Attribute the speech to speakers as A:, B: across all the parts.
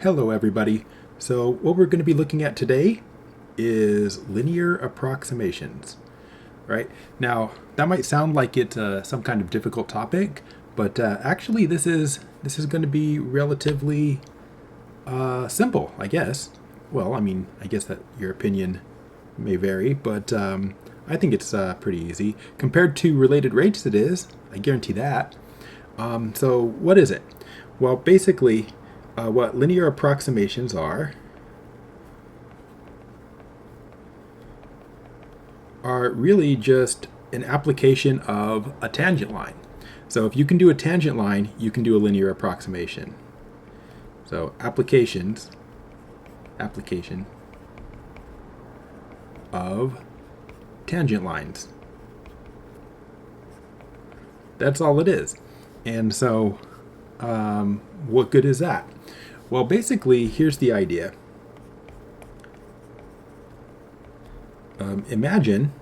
A: Hello everybody. So what we're going to be looking at today is linear approximations, right? Now that might sound like it's some kind of difficult topic, but actually this is going to be relatively simple, I guess. Well, I mean, I guess that your opinion may vary, but I think it's pretty easy. Compared to related rates it is, I guarantee that. So what is it? Well, basically, what linear approximations are really just an application of a tangent line. So if you can do a tangent line, you can do a linear approximation. So application of tangent lines. That's all it is. And so what good is that? Well, basically, here's the idea. Imagine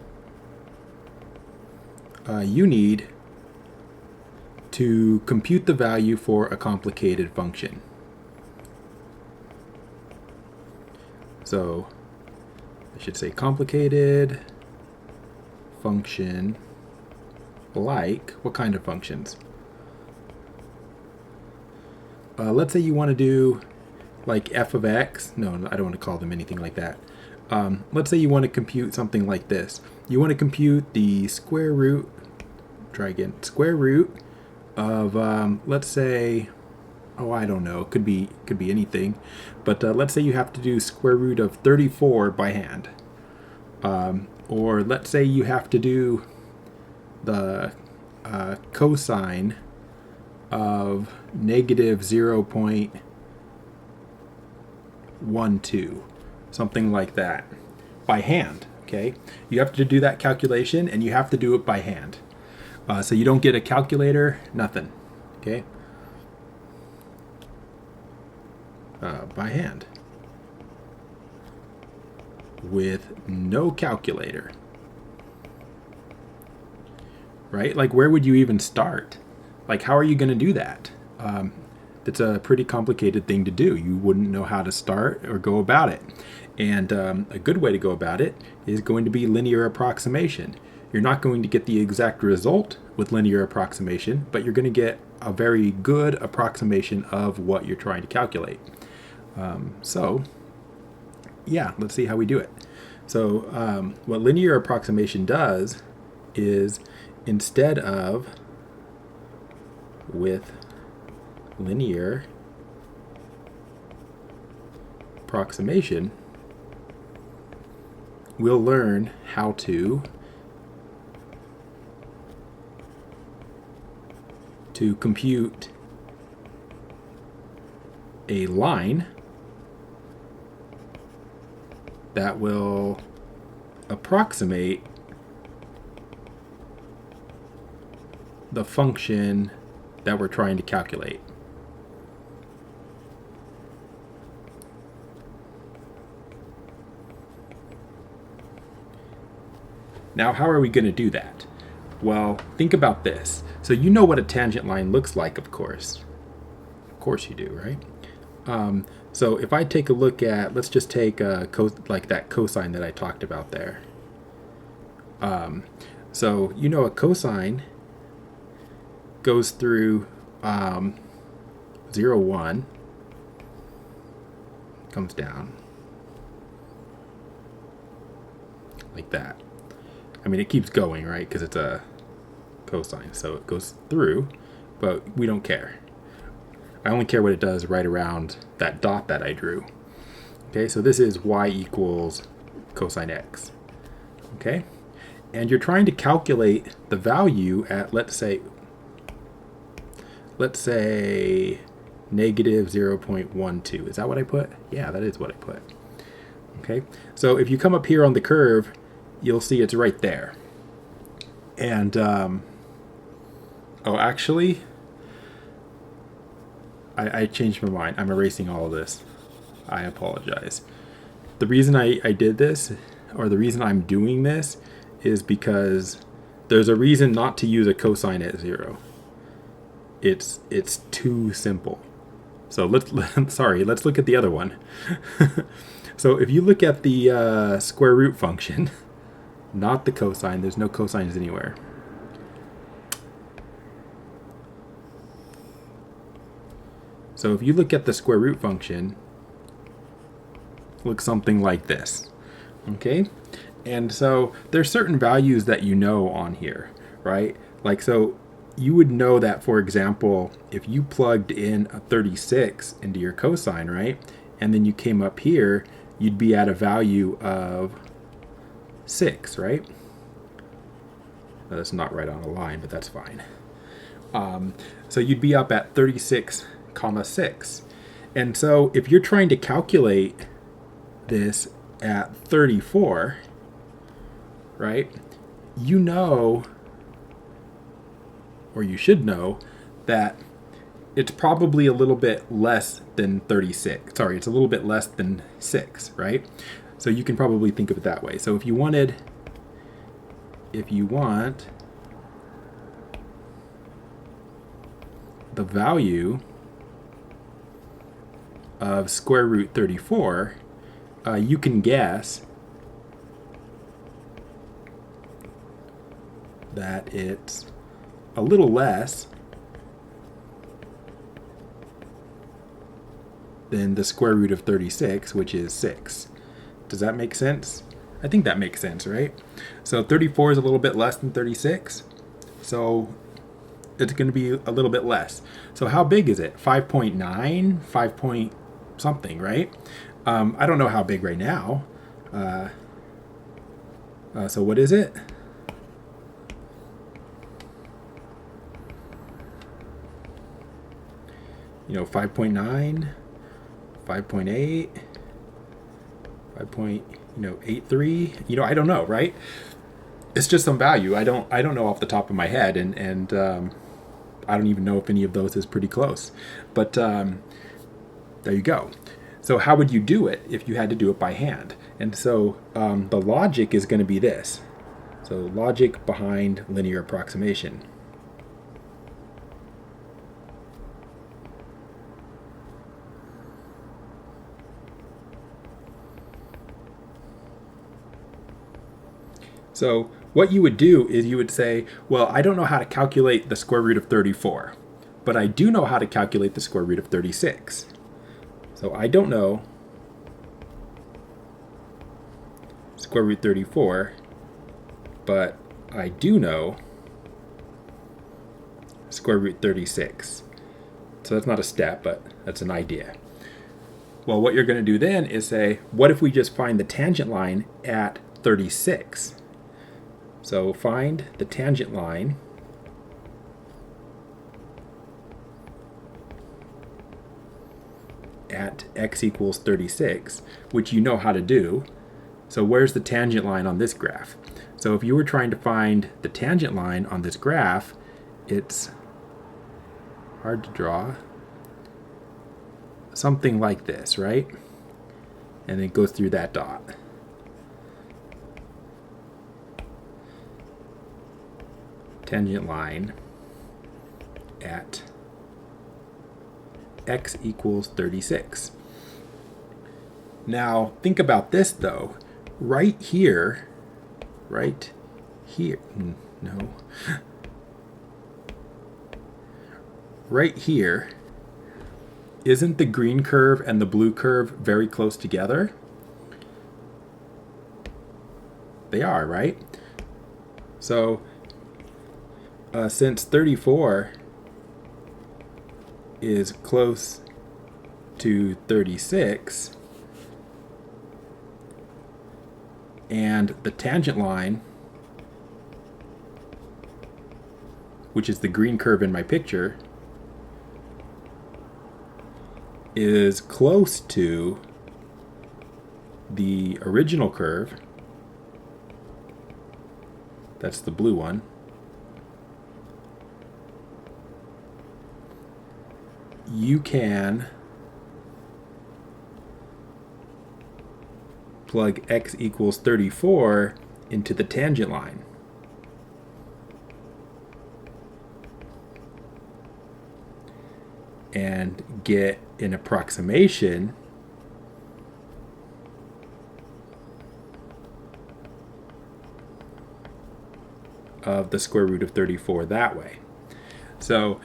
A: you need to compute the value for a complicated function. So I should say complicated function, like what kind of functions? Let's say you want to do like f of x. No, I don't want to call them anything like that. Let's say you want to compute something like this. You want to compute the square root, square root of, let's say, oh, I don't know, could be anything. But let's say you have to do square root of 34 by hand. Or let's say you have to do the cosine of negative 0.12, something like that, by hand. Okay, you have to do that calculation and you have to do it by hand. So you don't get a calculator, nothing. Okay, by hand with no calculator, right? Like, where would you even start? Like, how are you going to do that? It's a pretty complicated thing to do. You wouldn't know how to start or go about it. And a good way to go about it is going to be linear approximation. You're not going to get the exact result with linear approximation, but you're going to get a very good approximation of what you're trying to calculate. So yeah, let's see how we do it. So what linear approximation does is, instead of with linear approximation, we'll learn how to compute a line that will approximate the function that we're trying to calculate. Now, how are we going to do that? Well, think about this. So you know what a tangent line looks like, of course. Of course you do, right? So if I take a look at, let's just take like that cosine that I talked about there. So you know a cosine goes through 0, 1, comes down like that. I mean, it keeps going, right? Because it's a cosine, so it goes through, but we don't care. I only care what it does right around that dot that I drew. Okay, so this is y equals cosine x. Okay, and you're trying to calculate the value at, let's say negative 0.12. Is that what I put? Yeah, that is what I put. Okay, so if you come up here on the curve, you'll see it's right there. And oh, actually, I changed my mind. I'm erasing all of this. I apologize. The reason I did this, or the reason I'm doing this, is because there's a reason not to use a cosine at 0. It's too simple. So let's look at the other one. So if you look at the square root function, not the cosine, there's no cosines anywhere. So if you look at the square root function, it looks something like this. Okay? And so there's certain values that you know on here, right? Like, so you would know that, for example, if you plugged in a 36 into your cosine, right? And then you came up here, you'd be at a value of 6, right? Now, that's not right on a line, but that's fine. So you'd be up at 36, 6. And so if you're trying to calculate this at 34, right, you know, or you should know, that it's probably a little bit less than 36. Sorry, it's a little bit less than 6, right? So you can probably think of it that way. So if you want the value of square root 34, you can guess that it's a little less than the square root of 36, which is 6. Does that make sense? I think that makes sense, right? So 34 is a little bit less than 36, so it's going to be a little bit less. So how big is it? 5.9, 5 point something, right? I don't know how big right now. So what is it? You know, 5.9, 5.8, 5.83. You know, I don't know, right? It's just some value. I don't know off the top of my head, and I don't even know if any of those is pretty close. But there you go. So how would you do it if you had to do it by hand? And so the logic is going to be this. So logic behind linear approximation. So what you would do is you would say, well, I don't know how to calculate the square root of 34, but I do know how to calculate the square root of 36. So I don't know square root 34, but I do know square root 36. So that's not a step, but that's an idea. Well, what you're going to do then is say, what if we just find the tangent line at 36? So find the tangent line at x equals 36, which you know how to do. So where's the tangent line on this graph? So if you were trying to find the tangent line on this graph, it's hard to draw. Something like this, right? And it goes through that dot. Tangent line at x equals 36. Now think about this though. Right here, no. Right here, isn't the green curve and the blue curve very close together? They are, right? So since 34 is close to 36, and the tangent line, which is the green curve in my picture, is close to the original curve, that's the blue one, you can plug x equals 34 into the tangent line. And get an approximation of the square root of 34 that way. So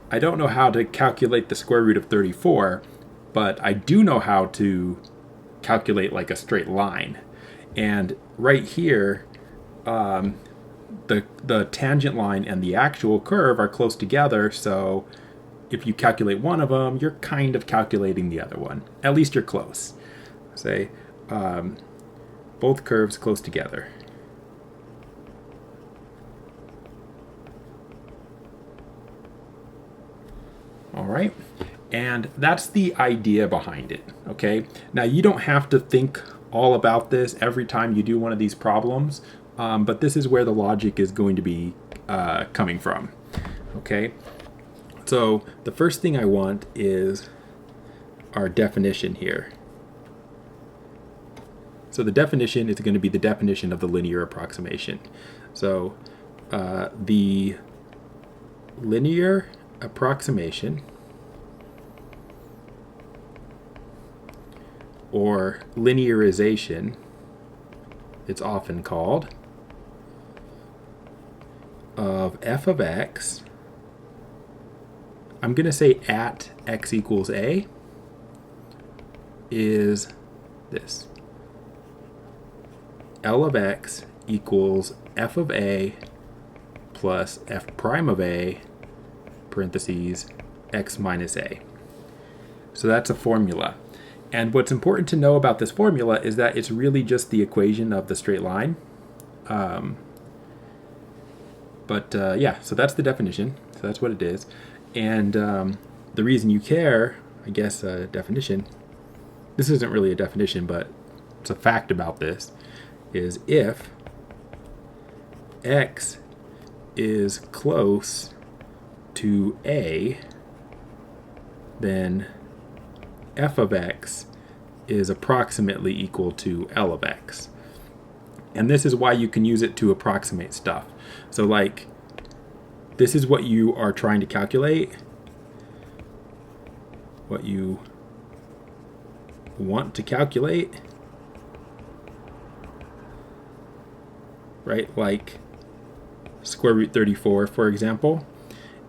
A: I don't know how to calculate the square root of 34, but I do know how to calculate like a straight line. And right here, the tangent line and the actual curve are close together, so if you calculate one of them, you're kind of calculating the other one. At least you're close. Say both curves close together. All right, and that's the idea behind it, okay? Now, you don't have to think all about this every time you do one of these problems, but this is where the logic is going to be coming from, okay? So the first thing I want is our definition here. So the definition is going to be the definition of the linear approximation. So the linear approximation, or linearization, it's often called, of f of x, I'm going to say at x equals a, is this. L of x equals f of a plus f prime of a, parentheses, x minus a. So that's a formula. And what's important to know about this formula is that it's really just the equation of the straight line. Yeah, so that's the definition. So that's what it is. And the reason you care, I guess, definition, this isn't really a definition, but it's a fact about this, is if x is close to a, then f of x is approximately equal to L of x. And this is why you can use it to approximate stuff. So like, this is what you are trying to calculate, what you want to calculate, right? Like square root 34, for example.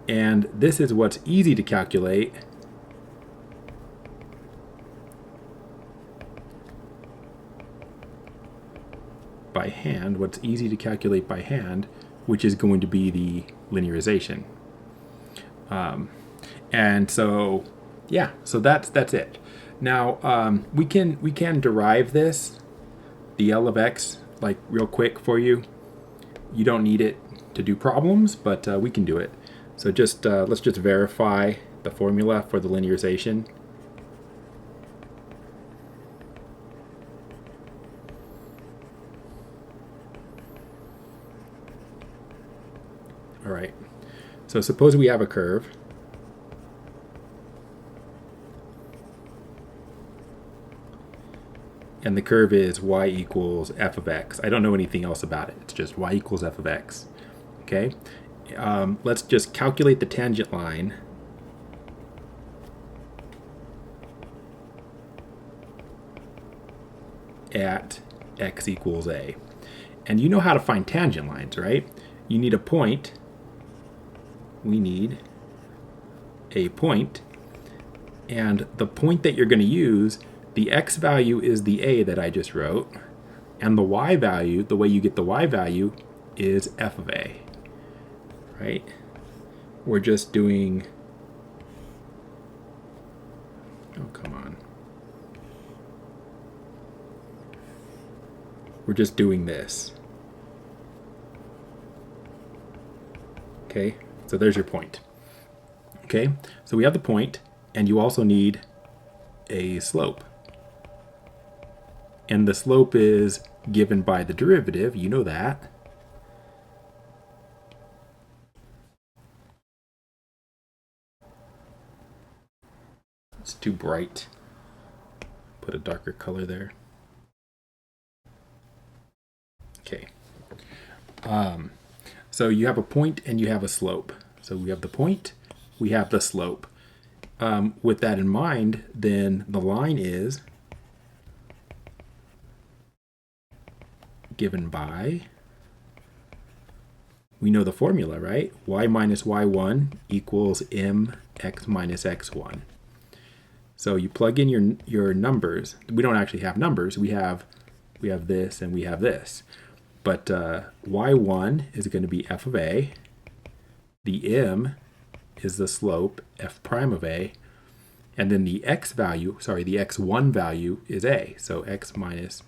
A: And this is what's easy to calculate by hand, what's easy to calculate by hand, which is going to be the linearization. And so, yeah, so that's it. Now, we can derive this, the L of x, like real quick for you. You don't need it to do problems, but we can do it. So just let's just verify the formula for the linearization. All right, so suppose we have a curve. And the curve is y equals f of x. I don't know anything else about it. It's just y equals f of x. Okay, let's just calculate the tangent line at x equals a. And you know how to find tangent lines, right? You need a point. We need a point. And the point that you're going to use, the x value is the a that I just wrote. And the y value, the way you get the y value, is f of a. Right? We're just doing... Oh, come on. We're just doing this. Okay, so there's your point. Okay, so we have the point, and you also need a slope. And the slope is given by the derivative, you know that. It's too bright. Put a darker color there. Okay. So you have a point and you have a slope. So we have the point, we have the slope. with that in mind, then the line is given by, we know the formula, right? Y minus y1 equals mx minus x1. So you plug in your numbers. We don't actually have numbers. We have this and we have this. But y1 is going to be f of a. The m is the slope, f prime of a. And then the x value, sorry, the x1 value is a. So x minus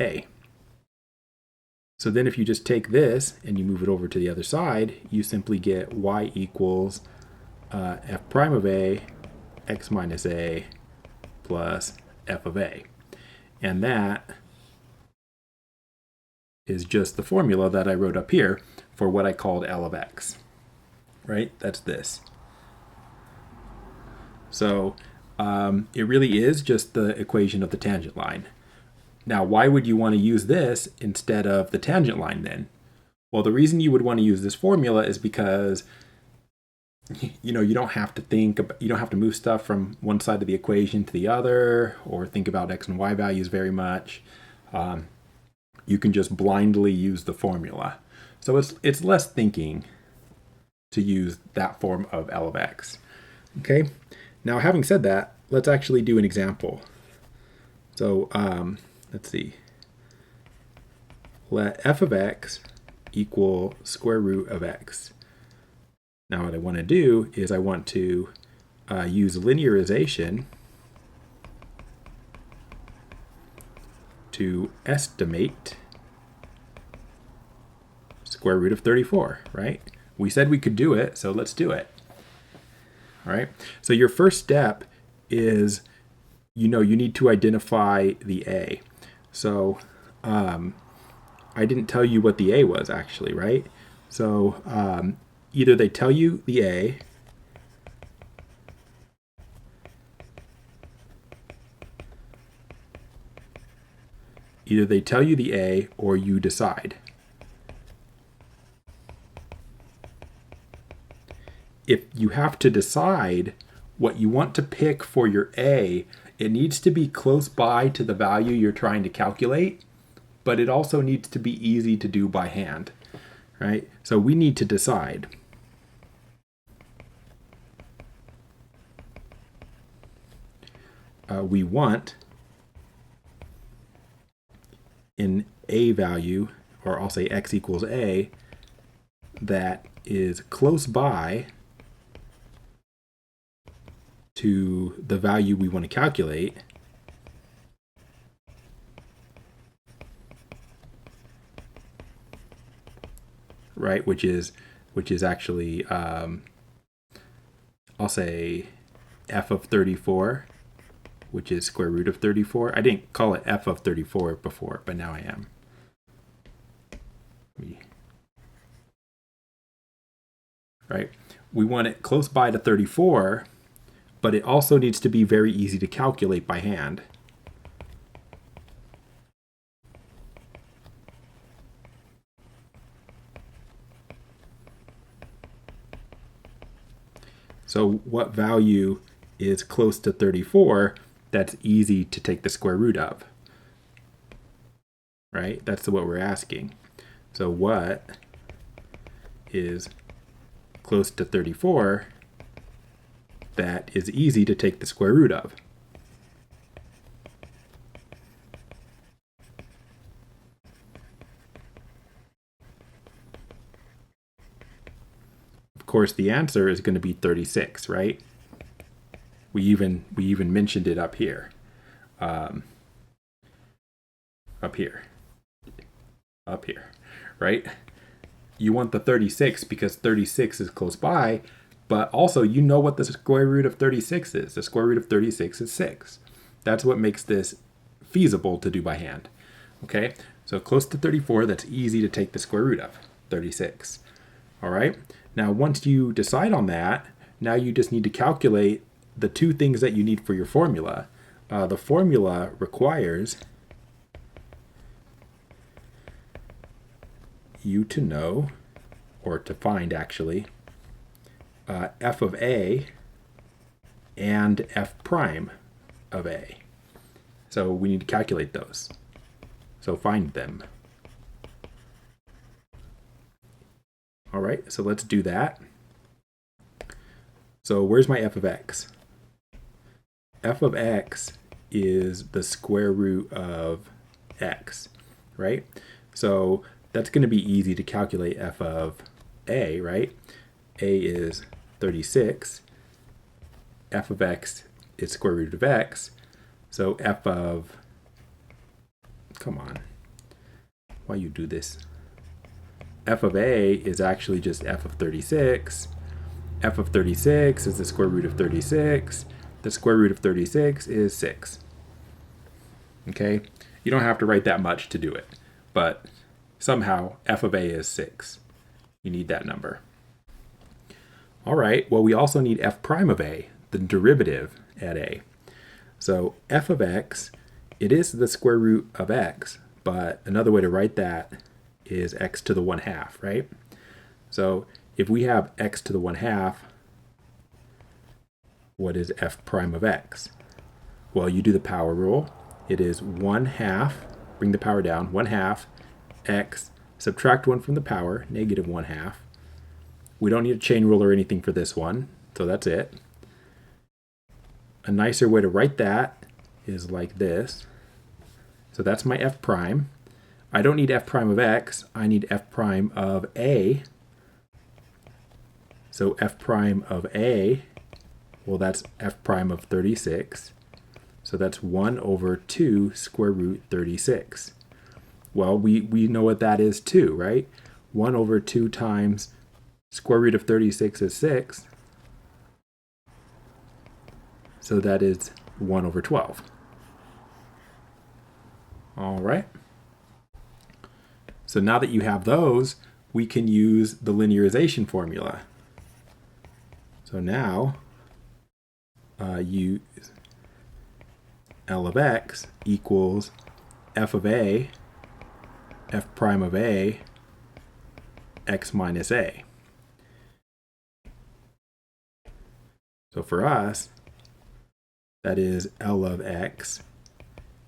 A: a. So then if you just take this and you move it over to the other side, you simply get y equals f prime of a, x minus a, plus f of a. And that is just the formula that I wrote up here for what I called L of x, right? That's this. So it really is just the equation of the tangent line. Now, why would you want to use this instead of the tangent line then? Well, the reason you would want to use this formula is because you don't have to you don't have to move stuff from one side of the equation to the other or think about x and y values very much. You can just blindly use the formula. So it's less thinking to use that form of L of x. Okay, now having said that, let's actually do an example. So let's see. Let f of x equal square root of x. Now what I want to do is I want to use linearization to estimate square root of 34, right? We said we could do it, so let's do it. All right, so your first step is, you need to identify the a. So I didn't tell you what the a was actually, right? So either they tell you the a, or you decide. If you have to decide what you want to pick for your a, it needs to be close by to the value you're trying to calculate, but it also needs to be easy to do by hand, right? So we need to decide. We want an a value, or I'll say x equals a, that is close by to the value we want to calculate, right? Which is actually I'll say f of 34, which is square root of 34. I didn't call it f of 34 before, but now I am. Right? We want it close by to 34, but it also needs to be very easy to calculate by hand. So what value is close to 34 that's easy to take the square root of? Right? That's what we're asking. So what is close to 34 that is easy to take the square root of? Of course, the answer is going to be 36, right? We even mentioned it up here. Up here, right? You want the 36 because 36 is close by, but also you know what the square root of 36 is. The square root of 36 is 6. That's what makes this feasible to do by hand. Okay, so close to 34, that's easy to take the square root of 36. All right, now once you decide on that, now you just need to calculate the two things that you need for your formula. The formula requires you to know, or to find actually, f of a and f prime of a. So we need to calculate those. So find them. All right, so let's do that. So where's my f of x? F of x is the square root of x, right? So that's going to be easy to calculate f of a, right? A is 36. F of x is square root of x. So f of, come on, why you do this? F of a is actually just f of 36. F of 36 is the square root of 36. The square root of 36 is 6. Okay? You don't have to write that much to do it, but somehow f of a is 6. You need that number. All right, well, we also need f prime of a, the derivative at a. So f of x, it is the square root of x, but another way to write that is x to the 1/2, right? So if we have x to the 1/2, what is f prime of x? Well, you do the power rule. It is 1/2, bring the power down, 1/2 x, subtract 1 from the power, negative 1/2. We don't need a chain rule or anything for this one, so that's it. A nicer way to write that is like this. So that's my f prime. I don't need f prime of x, I need f prime of a. So f prime of a, well, that's f prime of 36. So that's 1 over 2 square root 36. Well, we know what that is too, right? 1 over 2 times square root of 36 is 6. So that is 1 over 12. All right. So now that you have those, we can use the linearization formula. So now use L of x equals f of a, f prime of a, x minus a. So for us, that is L of x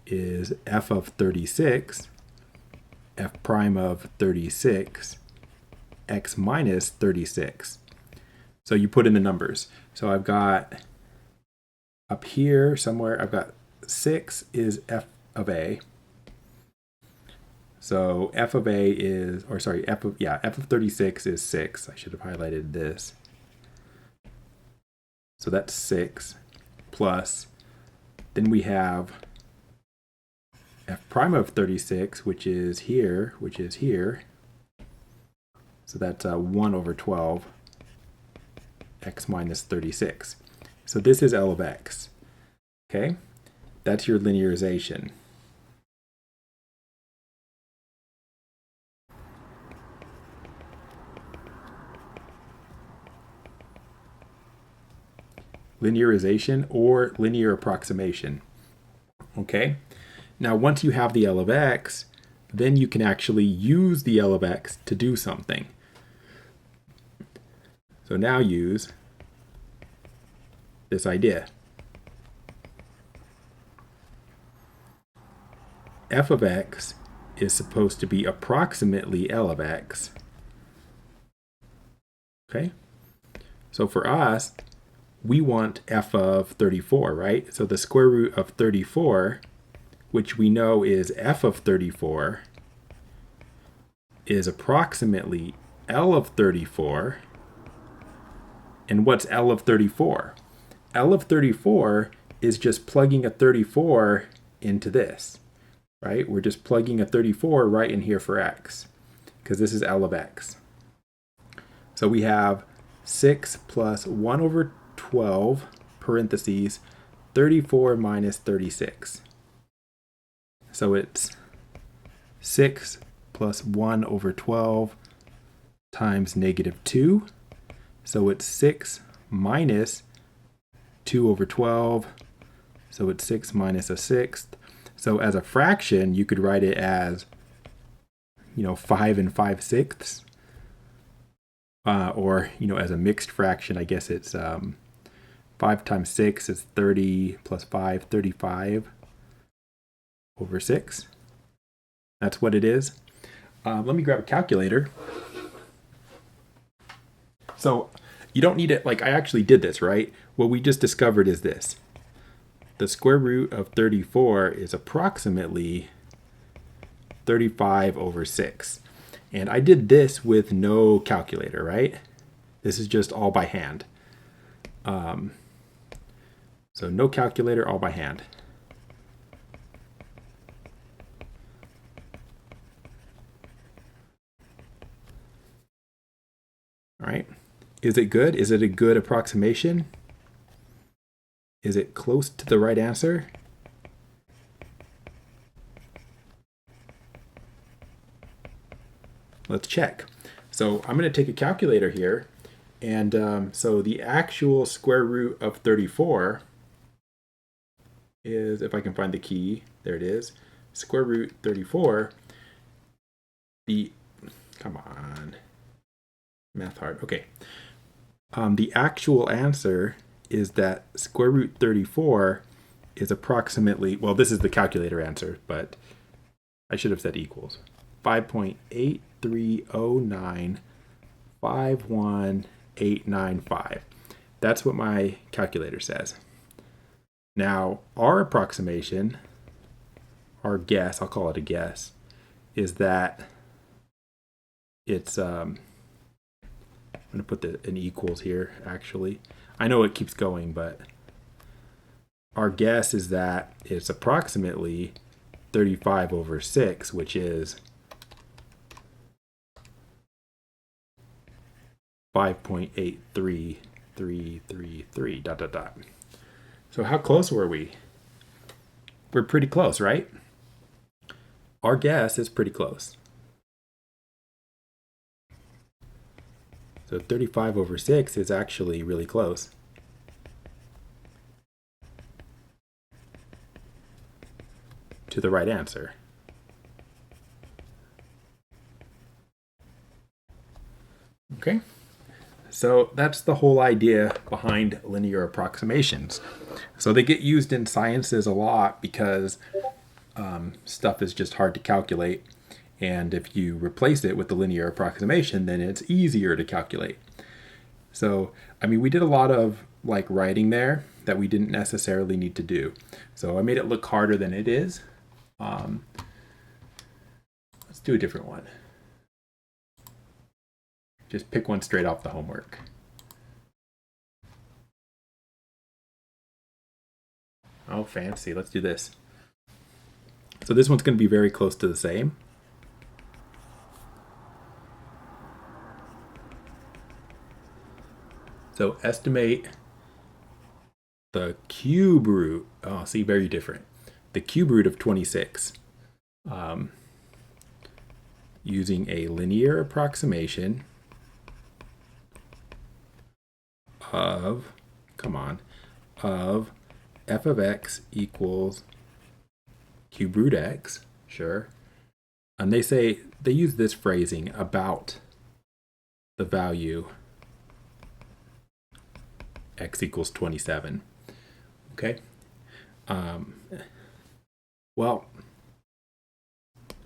A: is f of 36, f prime of 36, x minus 36. So you put in the numbers. So I've got up here somewhere, I've got 6 is f of a. So f of a is, or sorry, f of 36 is 6. I should have highlighted this. So that's 6 plus, then we have f prime of 36, which is here. So that's 1 over 12, x minus 36. So this is L of x. Okay, that's your linearization. Linearization or linear approximation. Okay, now once you have the L of x, then you can actually use the L of x to do something. So now use this idea. F of x is supposed to be approximately L of x. Okay, so for us, we want f of 34, right? So the square root of 34, which we know is f of 34, is approximately L of 34. And what's L of 34? L of 34 is just plugging a 34 into this, right? We're just plugging a 34 right in here for x, because this is L of x. So we have 6 plus 1 over 12, parentheses, 34 minus 36. So it's 6 plus 1 over 12 times negative 2. So it's 6 minus 2 over 12. So it's 6 minus a sixth. So as a fraction, you could write it as, 5 and 5/6. Or, as a mixed fraction, I guess it's 5 times 6 is 30 plus 5, 35 over 6. That's what it is. Let me grab a calculator. So you don't need it, like I actually did this, right? What we just discovered is this. The square root of 34 is approximately 35 over 6. And I did this with no calculator, right? This is just all by hand. So no calculator, all by hand. All right. Is it good? Is it a good approximation? Is it close to the right answer? Let's check. So I'm going to take a calculator here. And so the actual square root of 34 is, if I can find the key, there it is, square root 34. Come on, math hard. Okay. The actual answer is that square root 34 is approximately, well, this is the calculator answer, but I should have said equals 5.830951895. That's what my calculator says. Now, our approximation, our guess, I'll call it a guess, is that it's, I'm going to put an equals here, actually. I know it keeps going, but our guess is that it's approximately 35 over 6, which is 5.83333, dot, dot, dot. So how close were we? We're pretty close, right? Our guess is pretty close. So 35 over 6 is actually really close. To the right answer. Okay, so that's the whole idea behind linear approximations. So they get used in sciences a lot because stuff is just hard to calculate. And if you replace it with the linear approximation, then it's easier to calculate. So, I mean, we did a lot of like writing there that we didn't necessarily need to do. So I made it look harder than it is. Let's do a different one. Just pick one straight off the homework. Oh, fancy. Let's do this. So this one's going to be very close to the same. So estimate the cube root. Oh, see, very different. The cube root of 26. Using a linear approximation of, of f of x equals cube root x, sure. And they use this phrasing about the value x equals 27. Okay. Well,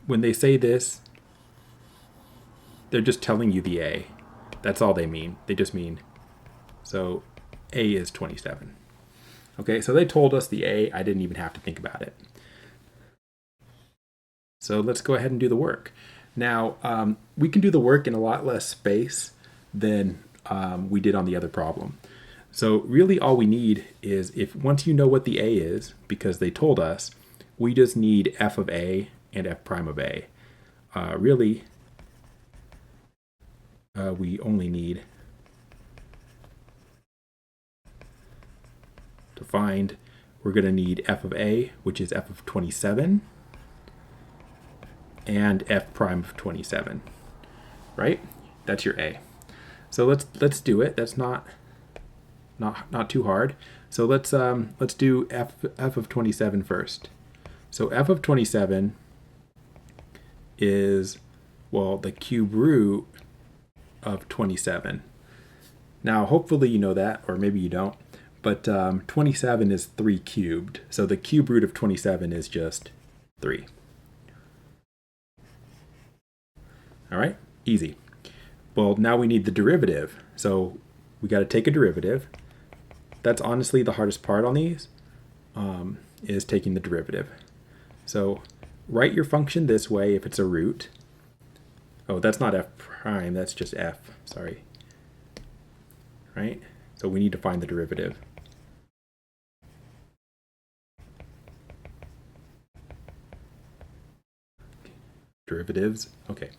A: when they say this, they're just telling you the a. That's all they mean. They just mean, so a is 27. Okay, so they told us the a. I didn't even have to think about it. So let's go ahead and do the work. Now, we can do the work in a lot less space than we did on the other problem. So really all we need is, once you know what the a is, because they told us, we just need f of a and f prime of a. Really, we only need to find, we're going to need f of a, which is f of 27, and f prime of 27, right? That's your a. So let's do it. That's not too hard. So let's do f of 27 first. So f of 27 is, well, the cube root of 27. Now, hopefully you know that, or maybe you don't, But 27 is 3 cubed. So the cube root of 27 is just 3. All right, easy. Well, now we need the derivative. So we got to take a derivative. That's honestly the hardest part on these, is taking the derivative. So write your function this way if it's a root. Oh, that's not f prime, that's just f, sorry. Right? So we need to find the derivative. Derivatives, okay.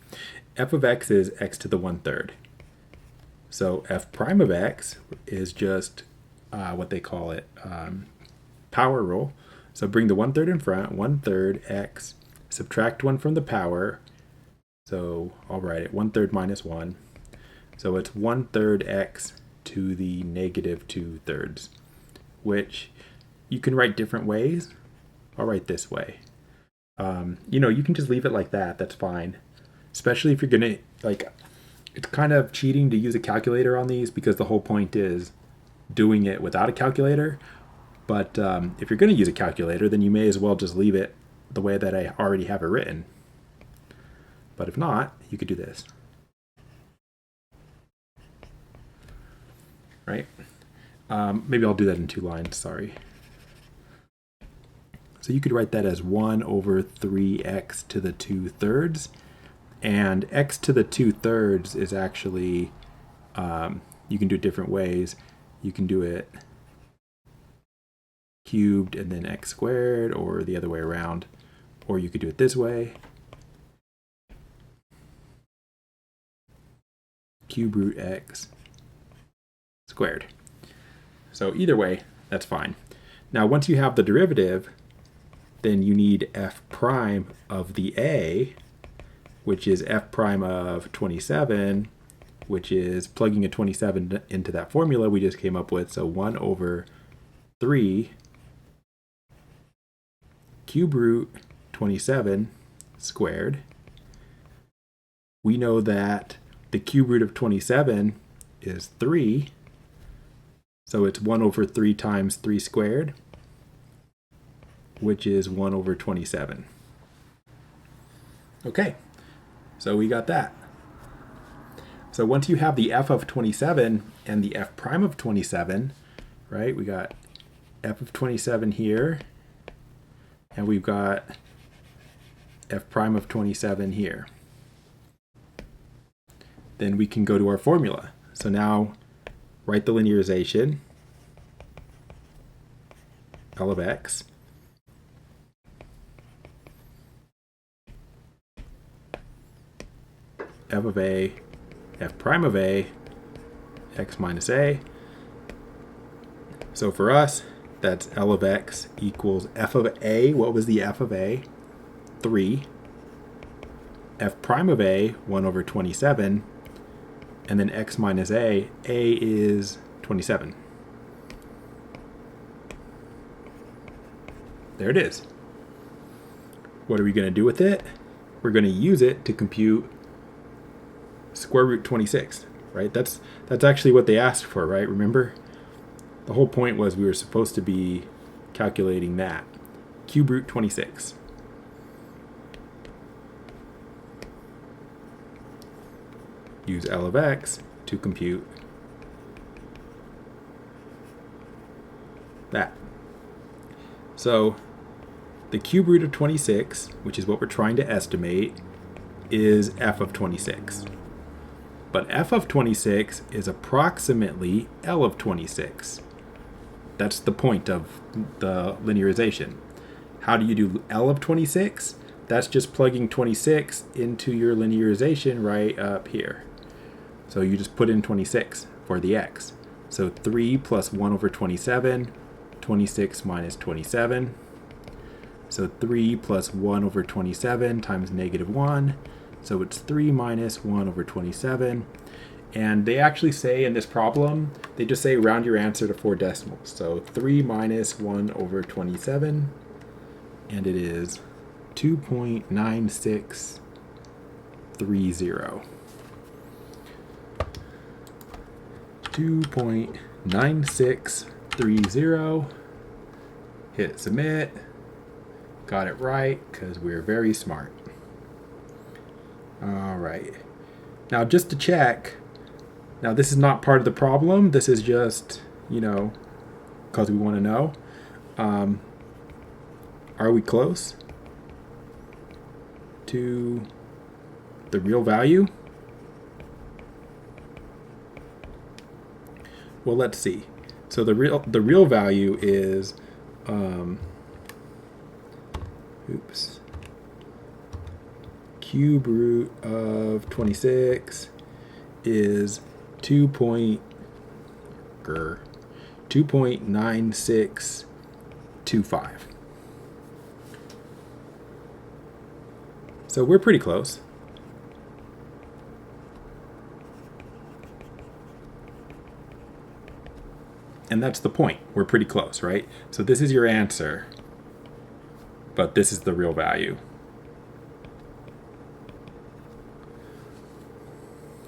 A: F of x is x to the 1/3. So f prime of x is just what they call it, power rule. So bring the 1/3 in front, 1/3 x, subtract 1 from the power. So I'll write it 1/3 minus 1. So it's 1/3 x to the negative 2/3, which you can write different ways. I'll write this way. You can just leave it like that. That's fine. Especially if you're going to, it's kind of cheating to use a calculator on these because the whole point is doing it without a calculator. But if you're going to use a calculator, then you may as well just leave it the way that I already have it written. But if not, you could do this. Right? Maybe I'll do that in 2 lines, sorry. So you could write that as 1 over 3x to the 2/3. And x to the 2/3 is actually, you can do it different ways. You can do it cubed and then x squared, or the other way around. Or you could do it this way. Cube root x squared. So either way, that's fine. Now once you have the derivative, then you need f prime of the a, which is f prime of 27, which is plugging a 27 into that formula we just came up with. So 1 over 3 cube root 27 squared. We know that the cube root of 27 is 3. So it's 1 over 3 times 3 squared, which is 1 over 27. Okay, so we got that. So once you have the f of 27 and the f prime of 27, right, we got f of 27 here, and we've got f prime of 27 here. Then we can go to our formula. So now write the linearization, L of x, f of a, f prime of a, x minus a. So for us, that's L of x equals f of a. What was the f of a? 3. F prime of a, 1 over 27. And then x minus a is 27. There it is. What are we going to do with it? We're going to use it to compute square root 26, right? That's actually what they asked for, right? Remember? The whole point was we were supposed to be calculating that. Cube root 26. Use L of x to compute that. So the cube root of 26, which is what we're trying to estimate, is f of 26. But f of 26 is approximately L of 26. That's the point of the linearization. How do you do L of 26? That's just plugging 26 into your linearization right up here. So you just put in 26 for the x. So 3 plus 1 over 27, 26 minus 27. So 3 plus 1 over 27 times negative 1. So it's 3 minus 1 over 27. And they actually say in this problem, they just say round your answer to 4 decimals. So 3 minus 1 over 27. And it is 2.9630. 2.9630. 30. Hit submit. Got it right because we're very smart. All right. Now just to check, now this is not part of the problem. This is just, because we want to know. Are we close to the real value? Well, let's see. So the real value is cube root of 26 is 2.9625. So we're pretty close. And that's the point. We're pretty close, right? So this is your answer, but this is the real value.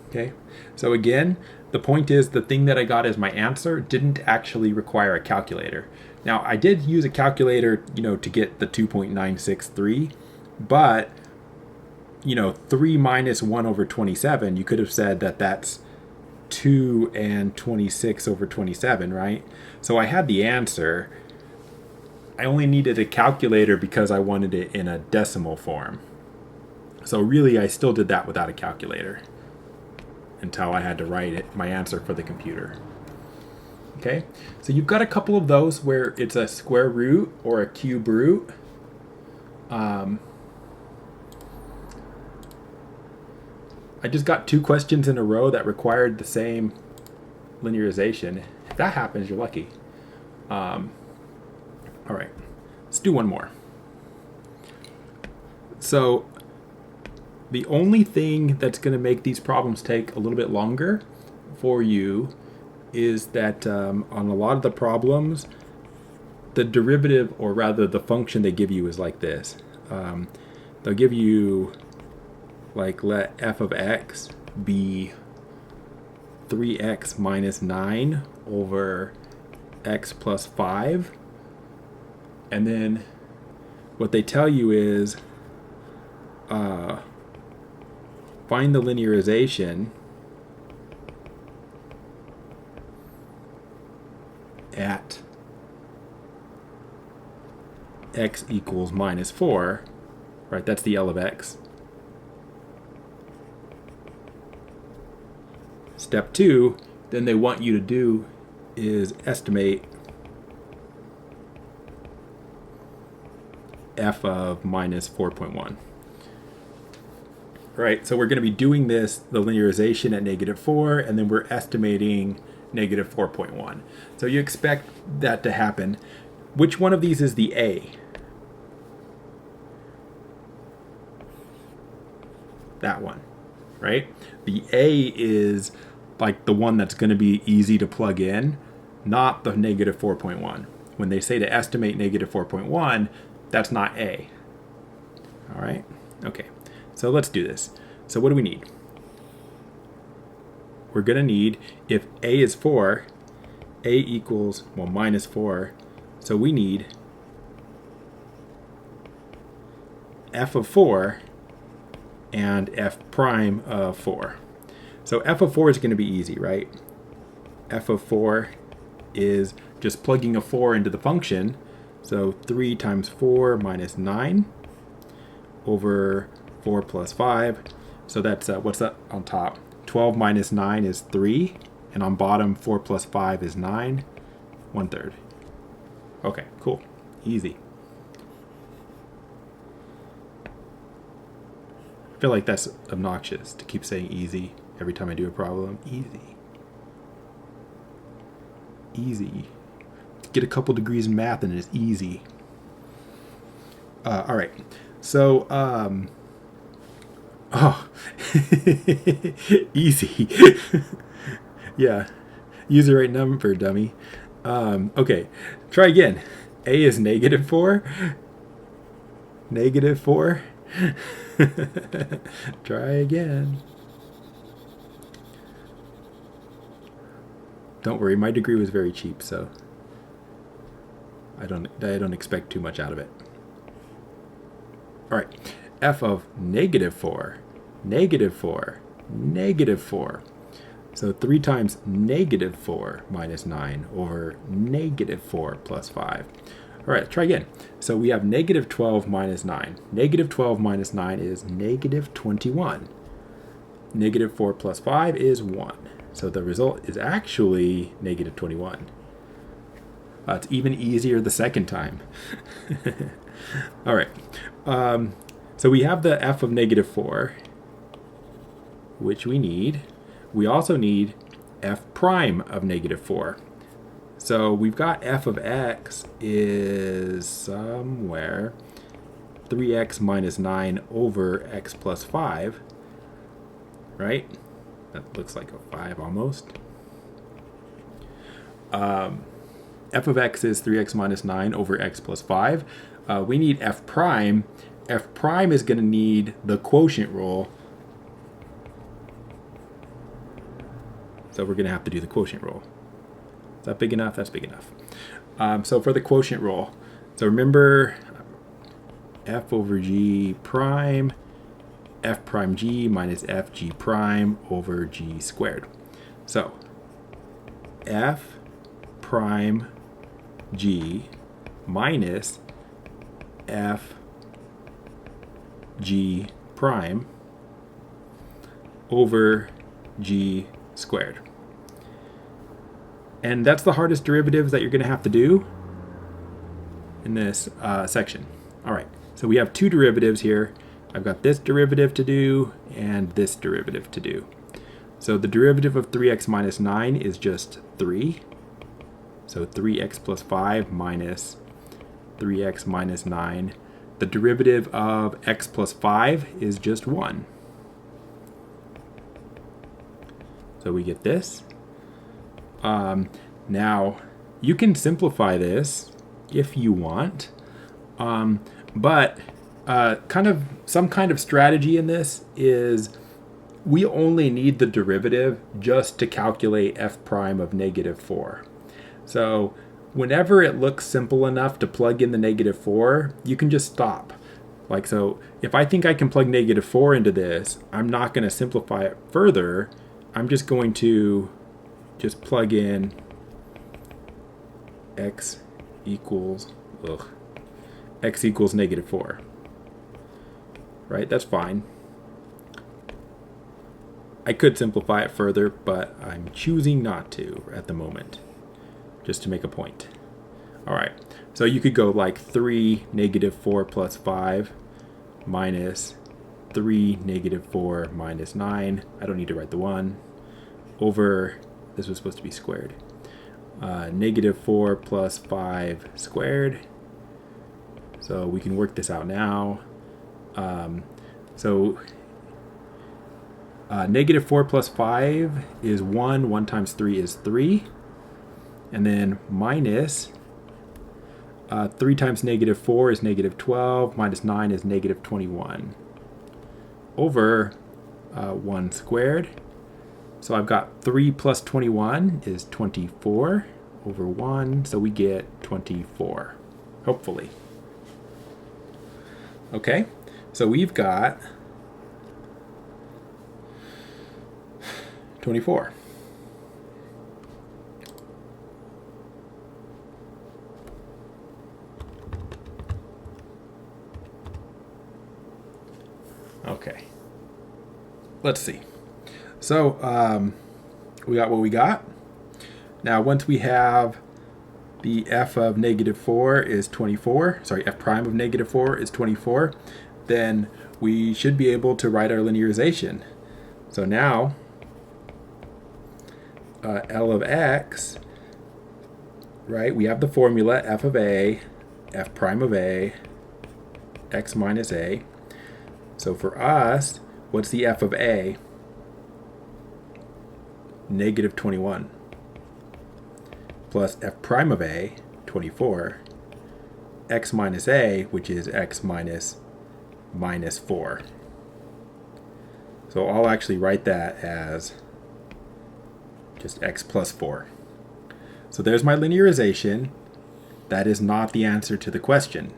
A: Okay, so again, the point is the thing that I got as my answer didn't actually require a calculator. Now, I did use a calculator, to get the 2.963, but, 3 minus 1 over 27, you could have said that that's 2 and 26 over 27, right? So I had the answer. I only needed a calculator because I wanted it in a decimal form. So really, I still did that without a calculator until I had to write my answer for the computer. Okay, so you've got a couple of those where it's a square root or a cube root. I just got 2 questions in a row that required the same linearization. If that happens, you're lucky. All right, let's do one more. So the only thing that's going to make these problems take a little bit longer for you is that on a lot of the problems, the derivative, or rather the function they give you, is like this. They'll give you, like, let f of x be 3x minus 9 over x plus 5. And then what they tell you is find the linearization at x equals minus 4, right? That's the L of x. Step 2, then they want you to do is estimate f of minus 4.1. Right, so we're going to be doing this, the linearization at -4, and then we're estimating -4.1. So you expect that to happen. Which one of these is the A? That one, right? The A is like the one that's going to be easy to plug in, not the -4.1. When they say to estimate -4.1, that's not A. All right, okay. So let's do this. So what do we need? We're going to need, if A is 4, A equals, well, minus 4. So we need f of 4 and f prime of 4. So f of 4 is going to be easy, right? F of 4 is just plugging a 4 into the function. So 3 times 4 minus 9 over 4 plus 5. So that's, what's that on top? 12 minus 9 is 3. And on bottom, 4 plus 5 is 9. 1/3. Okay, cool. Easy. I feel like that's obnoxious to keep saying easy every time I do a problem. Easy. Easy. Get a couple degrees in math and it's easy. All right. So, oh, easy. Yeah. Use the right number, dummy. Okay. Try again. A is -4. -4. Try again. Don't worry, my degree was very cheap, so I don't expect too much out of it. All right, f of negative 4, negative 4, negative 4. So 3 times negative 4 minus 9 over negative 4 plus 5. All right, try again. So we have negative 12 minus 9. Negative 12 minus 9 is negative 21. Negative 4 plus 5 is 1. So the result is actually negative 21. It's even easier the second time. All right. So we have the f of negative 4, which we need. We also need f prime of negative 4. So we've got f of x is somewhere 3x minus 9 over x plus 5, right? That looks like a 5 almost. F of x is 3x minus 9 over x plus 5. We need f prime. F prime is going to need the quotient rule. So we're going to have to do the quotient rule. Is that big enough? That's big enough. So for the quotient rule, so remember f over g prime, f prime g minus f g prime over g squared. So f prime g minus f g prime over g squared. And that's the hardest derivatives that you're going to have to do in this section. All right, so we have two derivatives here. I've got this derivative to do and this derivative to do. So the derivative of 3x minus 9 is just 3. So 3x plus 5 minus 3x minus 9. The derivative of x plus 5 is just 1. So we get this. Now, you can simplify this if you want, but some kind of strategy in this is we only need the derivative just to calculate f prime of negative 4. So whenever it looks simple enough to plug in the negative 4, you can just stop. Like so, if I think I can plug negative 4 into this, I'm not going to simplify it further. I'm just going to just plug in x equals negative 4. Right? That's fine. I could simplify it further, but I'm choosing not to at the moment, just to make a point. All right, so you could go like 3 negative 4 plus 5 minus 3 negative 4 minus 9. I don't need to write the 1 over, this was supposed to be squared. Negative 4 plus 5 squared. So we can work this out now. Negative 4 plus 5 is 1. 1 times 3 is 3. And then minus 3 times negative 4 is negative 12. Minus 9 is negative 21. Over 1 squared. So I've got 3 plus 21 is 24 over 1. So we get 24, hopefully. Okay, so we've got 24. Okay, let's see. So we got what we got. Now once we have the f of negative 4 is 24, sorry, f prime of negative 4 is 24, then we should be able to write our linearization. So now L of x, right, we have the formula f of a, f prime of a, x minus a. So for us, what's the f of a? Negative 21. Plus f prime of a, 24, x minus a, which is x minus 4. So I'll actually write that as just x plus 4. So there's my linearization. That is not the answer to the question.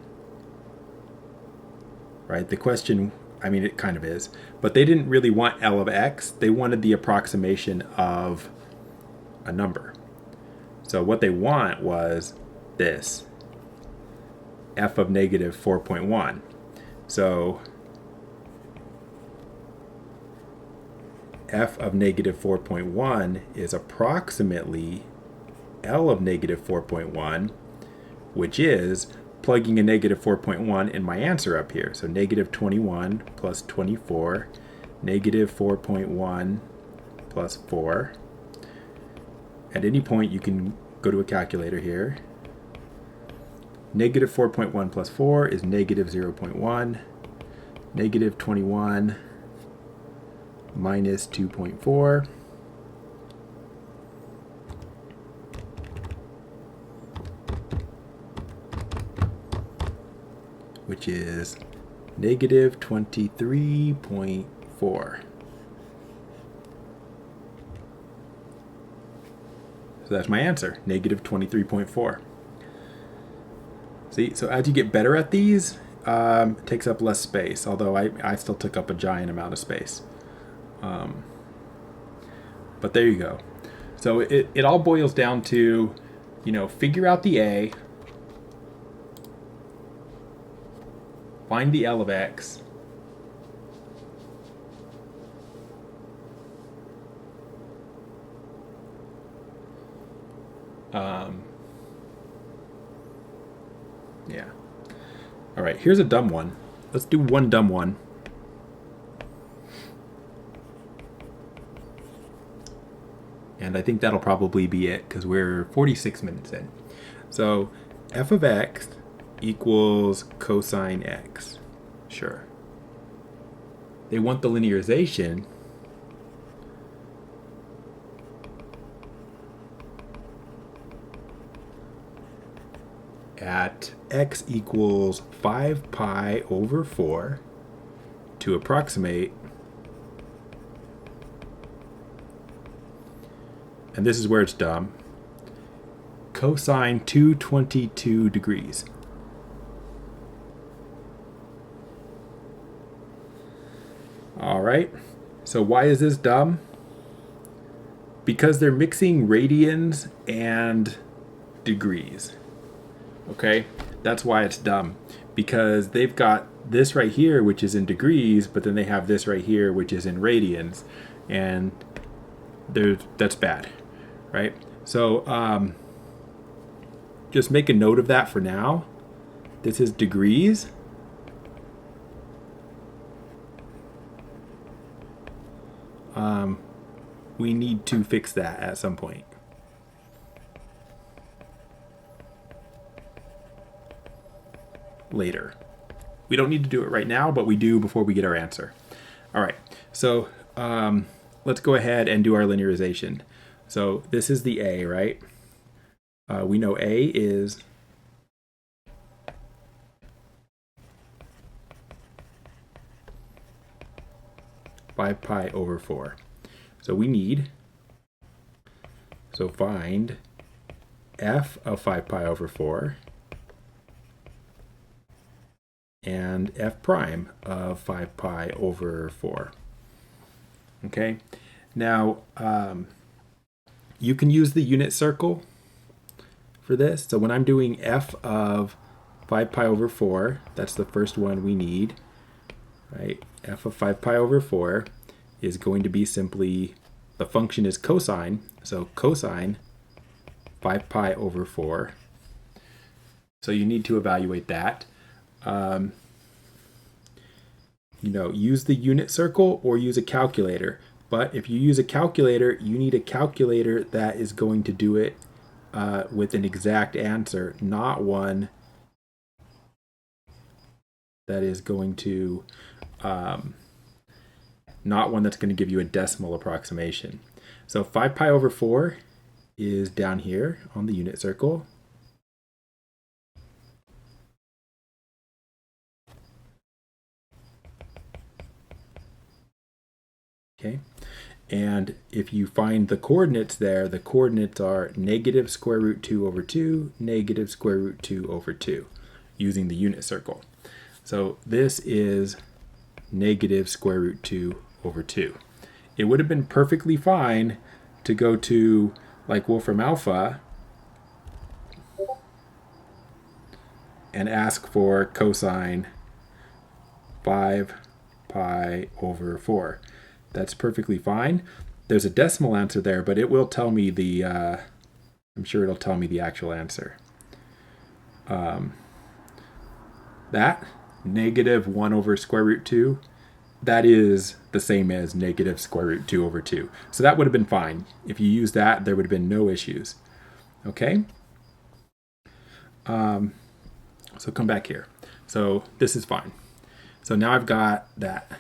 A: Right? The question, I mean, it kind of is, but they didn't really want L of x. They wanted the approximation of a number. So what they want was this, f of negative 4.1. So f of negative 4.1 is approximately L of negative 4.1, which is plugging a negative 4.1 in my answer up here. So negative 21 plus 24, negative 4.1 plus 4. At any point, you can go to a calculator here. Negative 4.1 plus 4 is negative 0.1. Negative 21 minus 2.4. Which is negative 23.4. So that's my answer, negative 23.4. See, so as you get better at these, it takes up less space, although I still took up a giant amount of space. But there you go. So it all boils down to, figure out the A, find the L of x, yeah. All right, here's a dumb one. Let's do one dumb one. And I think that'll probably be it because we're 46 minutes in. So f of x equals cosine x. Sure. They want the linearization. At x equals 5 pi over 4 to approximate. And this is where it's dumb. Cosine 222 degrees. All right. So why is this dumb? Because they're mixing radians and degrees. Okay? That's why it's dumb. Because they've got this right here, which is in degrees, but then they have this right here, which is in radians. And that's bad. Right? So just make a note of that for now. This is degrees. We need to fix that at some point. Later. We don't need to do it right now, but we do before we get our answer. All right, so let's go ahead and do our linearization. So this is the A, right? We know A is five pi over 4. So we need, find f of 5 pi over 4 and f prime of 5 pi over 4. Okay, now you can use the unit circle for this. So when I'm doing f of 5 pi over 4, that's the first one we need, right? F of 5 pi over 4 is going to be simply, the function is cosine, so cosine 5 pi over 4. So you need to evaluate that. Use the unit circle or use a calculator. But if you use a calculator, you need a calculator that is going to do it with an exact answer, not one that is going to that's going to give you a decimal approximation. So 5 pi over 4 is down here on the unit circle. Okay, And if you find the coordinates there, the coordinates are negative square root 2 over 2, negative square root 2 over 2, using the unit circle. So this is negative square root 2 over 2. It would have been perfectly fine to go to like Wolfram Alpha and ask for cosine 5 pi over 4. That's perfectly fine. There's a decimal answer there, but it will tell me the, I'm sure it'll tell me the actual answer. That, negative 1 over square root 2, that is the same as negative square root 2 over 2. So that would have been fine. If you use that, there would have been no issues. Okay? So come back here. So this is fine. So now I've got that.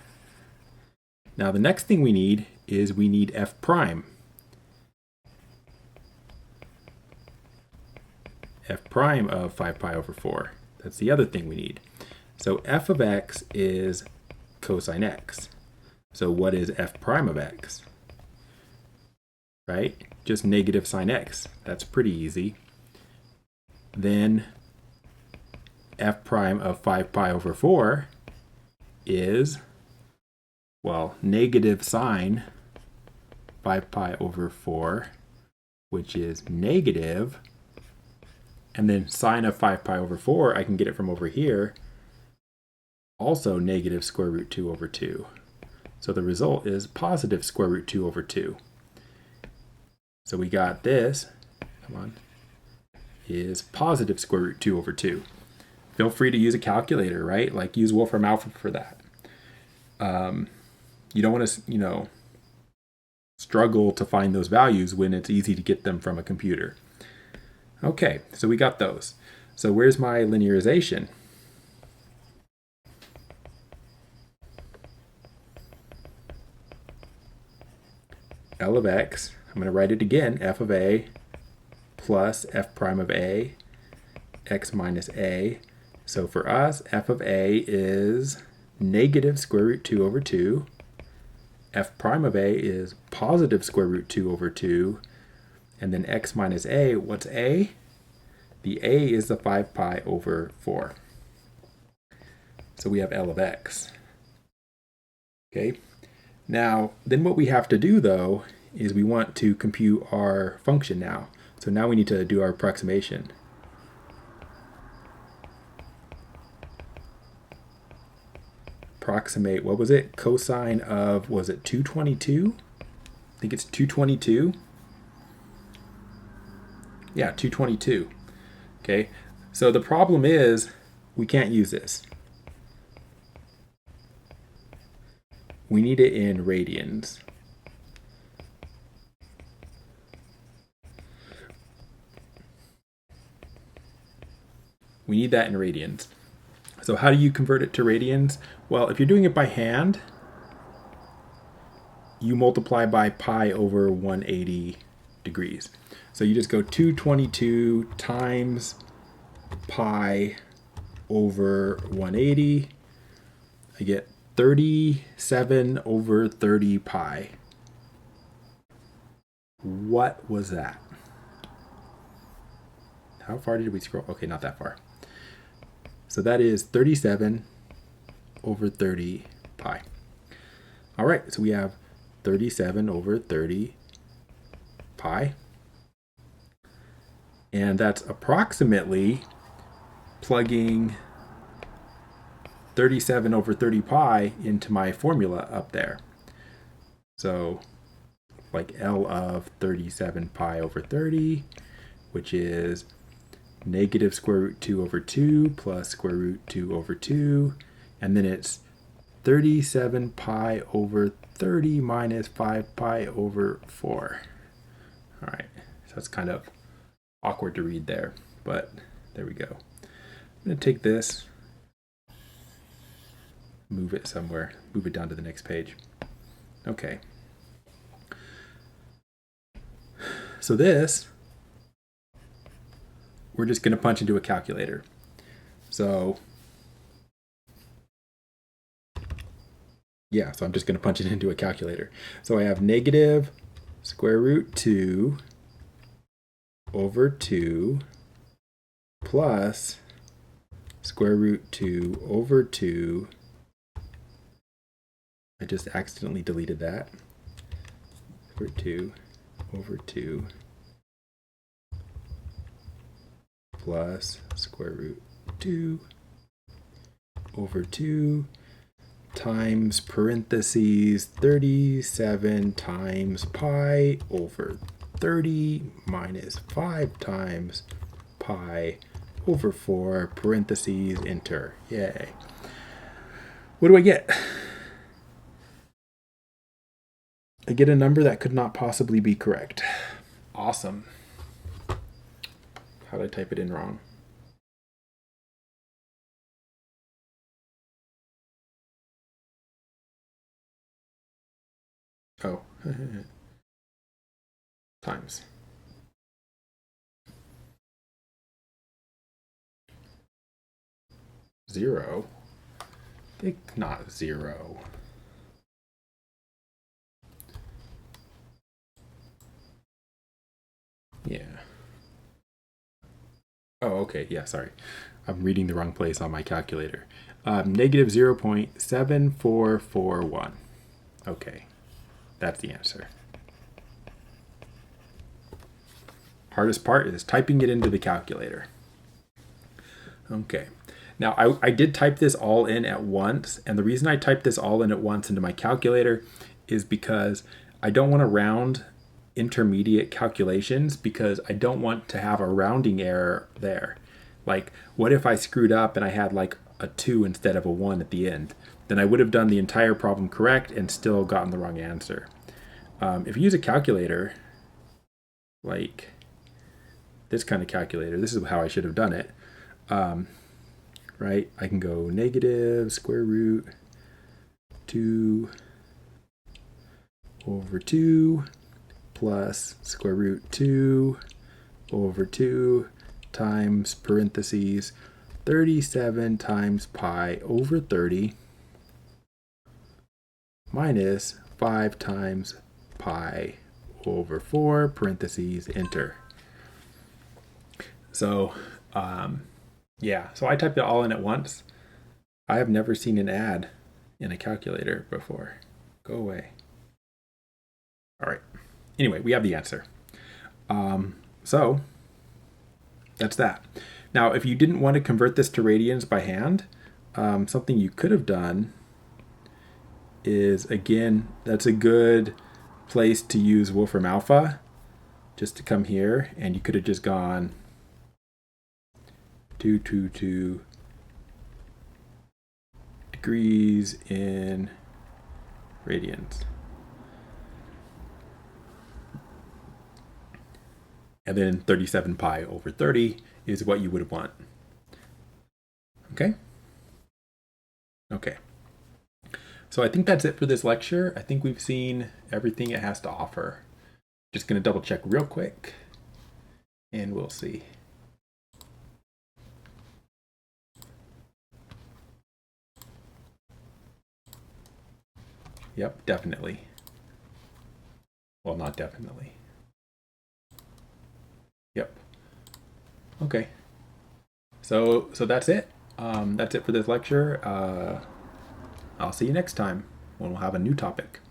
A: Now the next thing we need is we need f prime. F prime of 5 pi over 4. That's the other thing we need. So f of x is cosine x. So what is f prime of x? Right? Just negative sine x. That's pretty easy. Then f prime of 5 pi over 4 is, well, negative sine 5 pi over 4, which is negative, and then sine of 5 pi over 4, I can get it from over here, also negative square root 2 over 2. So the result is positive square root 2 over 2. So we got this, come on, is positive square root 2 over 2. Feel free to use a calculator, right? Like use Wolfram Alpha for that. You don't want to, struggle to find those values when it's easy to get them from a computer. Okay, so we got those. So where's my linearization? L of x, I'm going to write it again, f of a plus f prime of a, x minus a. So for us, f of a is negative square root 2 over 2. F prime of a is positive square root 2 over 2. And then x minus a, what's a? The a is the 5 pi over 4. So we have L of x. Okay. Now, then what we have to do, though, is we want to compute our function now. So now we need to do our approximation. Approximate, what was it? Cosine of, was it 222? I think it's 222. Yeah, 222. Okay, so the problem is we can't use this. We need it in radians. We need that in radians. So how do you convert it to radians? Well, if you're doing it by hand, you multiply by pi over 180 degrees. So you just go 222 times pi over 180. I get 37 over 30 pi. What was that? How far did we scroll? Okay, not that far. So that is 37 over 30 pi. All right, so we have 37 over 30 pi. And that's approximately plugging 37 over 30 pi into my formula up there. So like L of 37 pi over 30, which is negative square root 2 over 2 plus square root 2 over 2. And then it's 37 pi over 30 minus 5 pi over 4. All right, so that's kind of awkward to read there, but there we go. I'm going to take this, move it somewhere, move it down to the next page. Okay. So this, we're just going to punch into a calculator. So Yeah, so I'm just going to punch it into a calculator. So I have negative square root 2 over 2 plus square root 2 over 2. I just accidentally deleted that. Square root 2 over 2 plus square root 2 over 2 times parentheses 37 times pi over 30 minus 5 times pi over 4 parentheses enter. Yay. What do I get? I get a number that could not possibly be correct. Awesome. How did I type it in wrong? Oh. Times. Zero? I think not zero. Yeah. Oh, okay. Yeah, sorry. I'm reading the wrong place on my calculator. Negative 0.7441. Okay. That's the answer. Hardest part is typing it into the calculator. Okay. Now, I did type this all in at once, and the reason I typed this all in at once into my calculator is because I don't want to round intermediate calculations because I don't want to have a rounding error there. Like, what if I screwed up and I had like a 2 instead of a 1 at the end? Then I would have done the entire problem correct and still gotten the wrong answer. If you use a calculator, like this kind of calculator, this is how I should have done it. Right? I can go negative square root 2 over 2 plus square root 2 over 2 times parentheses 37 times pi over 30 minus 5 times pi over 4 parentheses enter. So yeah, so I typed it all in at once. I have never seen an ad in a calculator before. Go away. All right. Anyway, we have the answer. So that's that. Now, if you didn't want to convert this to radians by hand, something you could have done is, again, that's a good place to use Wolfram Alpha, just to come here, and you could have just gone 222 degrees in radians. And then 37 pi over 30 is what you would want. Okay? Okay. So I think that's it for this lecture. I think we've seen everything it has to offer. Just going to double check real quick, and we'll see. Yep, definitely. Well, not definitely. Yep. Okay. So that's it. That's it for this lecture. I'll see you next time when we'll have a new topic.